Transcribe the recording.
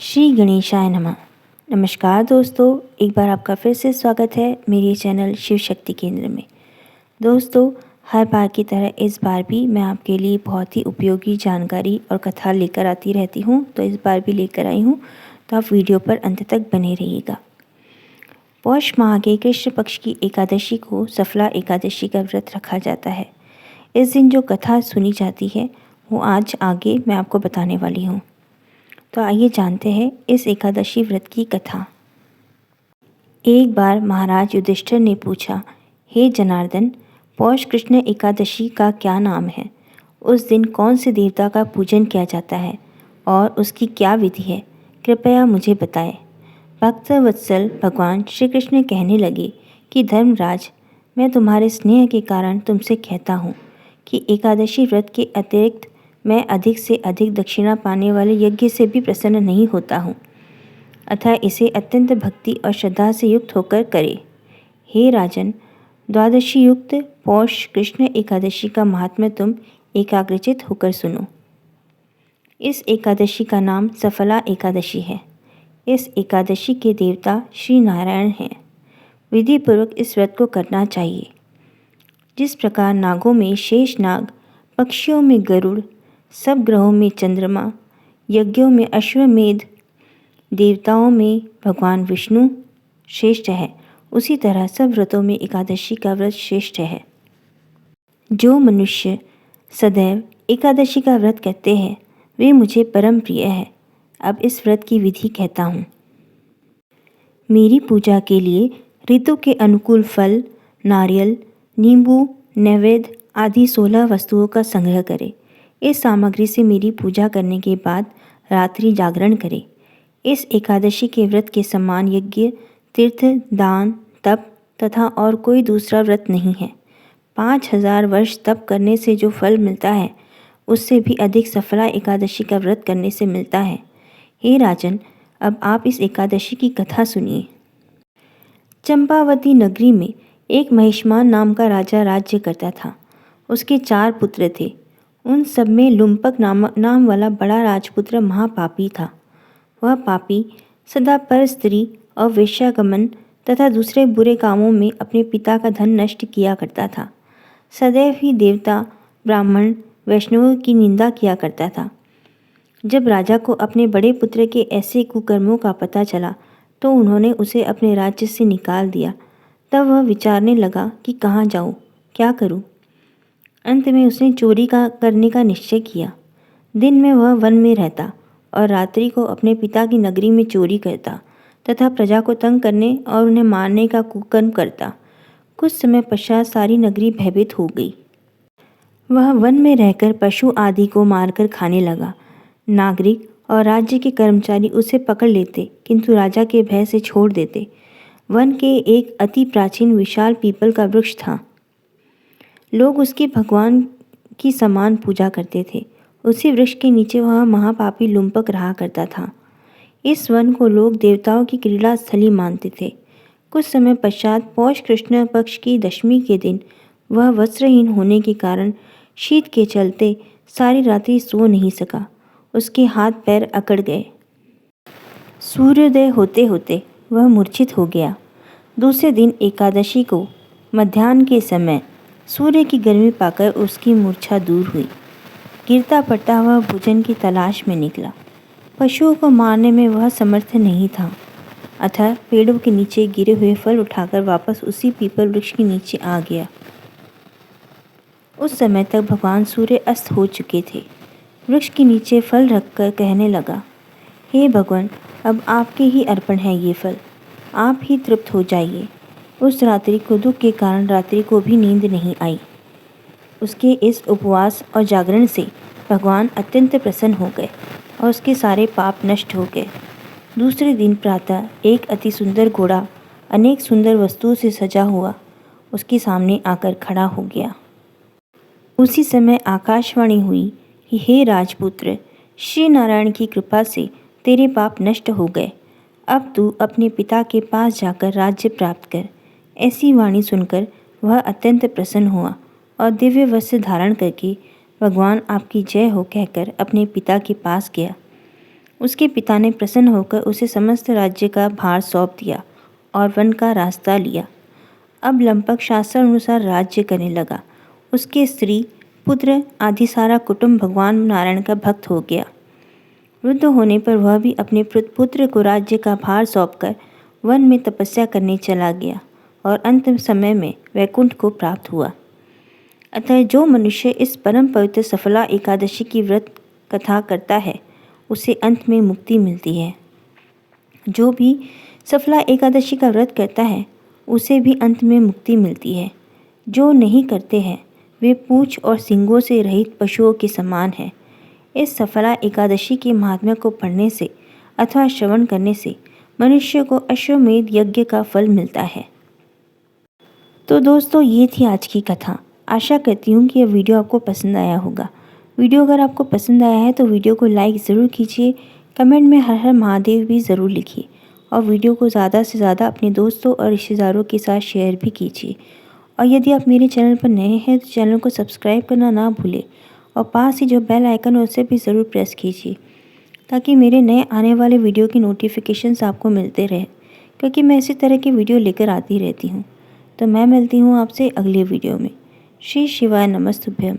श्री गणेशाय नमः। नमस्कार दोस्तों, एक बार आपका फिर से स्वागत है मेरे चैनल शिव शक्ति केंद्र में। दोस्तों, हर बार की तरह इस बार भी मैं आपके लिए बहुत ही उपयोगी जानकारी और कथा लेकर आती रहती हूँ, तो इस बार भी लेकर आई हूँ, तो आप वीडियो पर अंत तक बने रहिएगा। पौष माह के कृष्ण पक्ष की एकादशी को सफला एकादशी का व्रत रखा जाता है। इस दिन जो कथा सुनी जाती है वो आज आगे मैं आपको बताने वाली हूँ। तो आइए जानते हैं इस एकादशी व्रत की कथा। एक बार महाराज युधिष्ठिर ने पूछा, हे जनार्दन, पौष कृष्ण एकादशी का क्या नाम है? उस दिन कौन से देवता का पूजन किया जाता है और उसकी क्या विधि है? कृपया मुझे बताएं। भक्त वत्सल भगवान श्री कृष्ण कहने लगे कि धर्मराज, मैं तुम्हारे स्नेह के कारण तुमसे कहता हूँ कि एकादशी व्रत के अतिरिक्त मैं अधिक से अधिक दक्षिणा पाने वाले यज्ञ से भी प्रसन्न नहीं होता हूँ, अतः इसे अत्यंत भक्ति और श्रद्धा से युक्त होकर करे। हे राजन, द्वादशी युक्त पौष कृष्ण एकादशी का महात्म्य तुम एकाग्रचित होकर सुनो। इस एकादशी का नाम सफला एकादशी है। इस एकादशी के देवता श्री नारायण हैं। विधि पूर्वक इस व्रत को करना चाहिए। जिस प्रकार नागों में शेष नाग, पक्षियों में गरुड़, सब ग्रहों में चंद्रमा, यज्ञों में अश्वमेध, देवताओं में भगवान विष्णु श्रेष्ठ है, उसी तरह सब व्रतों में एकादशी का व्रत श्रेष्ठ है। जो मनुष्य सदैव एकादशी का व्रत करते हैं वे मुझे परम प्रिय है। अब इस व्रत की विधि कहता हूँ। मेरी पूजा के लिए ऋतु के अनुकूल फल, नारियल, नींबू, नैवेद्य आदि 16 वस्तुओं का संग्रह करें। इस सामग्री से मेरी पूजा करने के बाद रात्रि जागरण करें। इस एकादशी के व्रत के समान यज्ञ, तीर्थ, दान, तप तथा और कोई दूसरा व्रत नहीं है। 5000 वर्ष तप करने से जो फल मिलता है उससे भी अधिक सफला एकादशी का व्रत करने से मिलता है। हे राजन, अब आप इस एकादशी की कथा सुनिए। चंपावती नगरी में एक महिष्मान नाम का राजा राज्य करता था। उसके 4 पुत्र थे। उन सब में लुम्पक नाम वाला बड़ा राजपुत्र महापापी था। वह पापी सदा पर स्त्री और वेश्यागमन तथा दूसरे बुरे कामों में अपने पिता का धन नष्ट किया करता था। सदैव ही देवता, ब्राह्मण, वैष्णवों की निंदा किया करता था। जब राजा को अपने बड़े पुत्र के ऐसे कुकर्मों का पता चला तो उन्होंने उसे अपने राज्य से निकाल दिया। तब वह विचारने लगा कि कहाँ जाऊँ, क्या करूँ। अंत में उसने चोरी करने का निश्चय किया। दिन में वह वन में रहता और रात्रि को अपने पिता की नगरी में चोरी करता तथा प्रजा को तंग करने और उन्हें मारने का कुकर्म करता। कुछ समय पश्चात सारी नगरी भयभीत हो गई। वह वन में रहकर पशु आदि को मारकर खाने लगा। नागरिक और राज्य के कर्मचारी उसे पकड़ लेते किंतु राजा के भय से छोड़ देते। वन के एक अति प्राचीन विशाल पीपल का वृक्ष था। लोग उसकी भगवान की समान पूजा करते थे। उसी वृक्ष के नीचे वह महापापी लुम्पक रहा करता था। इस वन को लोग देवताओं की क्रीड़ा स्थली मानते थे। कुछ समय पश्चात पौष कृष्ण पक्ष की दशमी के दिन वह वस्त्रहीन होने के कारण शीत के चलते सारी रात्रि सो नहीं सका। उसके हाथ पैर अकड़ गए। सूर्योदय होते होते वह मूर्छित हो गया। दूसरे दिन एकादशी को मध्याह्न के समय सूर्य की गर्मी पाकर उसकी मूर्छा दूर हुई। गिरता पड़ता वह भोजन की तलाश में निकला। पशुओं को मारने में वह समर्थ नहीं था, अतः पेड़ों के नीचे गिरे हुए फल उठाकर वापस उसी पीपल वृक्ष के नीचे आ गया। उस समय तक भगवान सूर्य अस्त हो चुके थे। वृक्ष के नीचे फल रखकर कहने लगा, हे भगवान, अब आपके ही अर्पण है ये फल, आप ही तृप्त हो जाइए। उस रात्रि को दुख के कारण रात्रि को भी नींद नहीं आई। उसके इस उपवास और जागरण से भगवान अत्यंत प्रसन्न हो गए और उसके सारे पाप नष्ट हो गए। दूसरे दिन प्रातः एक अति सुंदर घोड़ा अनेक सुंदर वस्तुओं से सजा हुआ उसके सामने आकर खड़ा हो गया। उसी समय आकाशवाणी हुई कि हे राजपुत्र, श्री नारायण की कृपा से तेरे पाप नष्ट हो गए। अब तू अपने पिता के पास जाकर राज्य प्राप्त कर। ऐसी वाणी सुनकर वह अत्यंत प्रसन्न हुआ और दिव्य वस्त्र धारण करके भगवान आपकी जय हो कहकर अपने पिता के पास गया। उसके पिता ने प्रसन्न होकर उसे समस्त राज्य का भार सौंप दिया और वन का रास्ता लिया। अब लंपक शास्त्र अनुसार राज्य करने लगा। उसके स्त्री, पुत्र आदि सारा कुटुंब भगवान नारायण का भक्त हो गया। वृद्ध होने पर वह भी अपने पुत्र को राज्य का भार सौंपकर वन में तपस्या करने चला गया और अंतिम समय में वैकुंठ को प्राप्त हुआ। अतः जो मनुष्य इस परम पवित्र सफला एकादशी की व्रत कथा करता है उसे अंत में मुक्ति मिलती है। जो भी सफला एकादशी का व्रत करता है उसे भी अंत में मुक्ति मिलती है। जो नहीं करते हैं वे पूंछ और सींगों से रहित पशुओं के समान हैं। इस सफला एकादशी के महात्म्य को पढ़ने से अथवा श्रवण करने से मनुष्य को अश्वमेध यज्ञ का फल मिलता है। तो दोस्तों, ये थी आज की कथा। आशा करती हूँ कि यह वीडियो आपको पसंद आया होगा। वीडियो अगर आपको पसंद आया है तो वीडियो को लाइक ज़रूर कीजिए, कमेंट में हर हर महादेव भी ज़रूर लिखिए और वीडियो को ज़्यादा से ज़्यादा अपने दोस्तों और रिश्तेदारों के साथ शेयर भी कीजिए। और यदि आप मेरे चैनल पर नए हैं तो चैनल को सब्सक्राइब करना ना भूलें और पास ही जो बेल आइकन है उसे भी ज़रूर प्रेस कीजिए ताकि मेरे नए आने वाले वीडियो की नोटिफिकेशंस आपको मिलते रहे, क्योंकि मैं इसी तरह की वीडियो लेकर आती रहती हूँ। तो मैं मिलती हूँ आपसे अगले वीडियो में। श्री शिवाय नमस्तुभ्यम।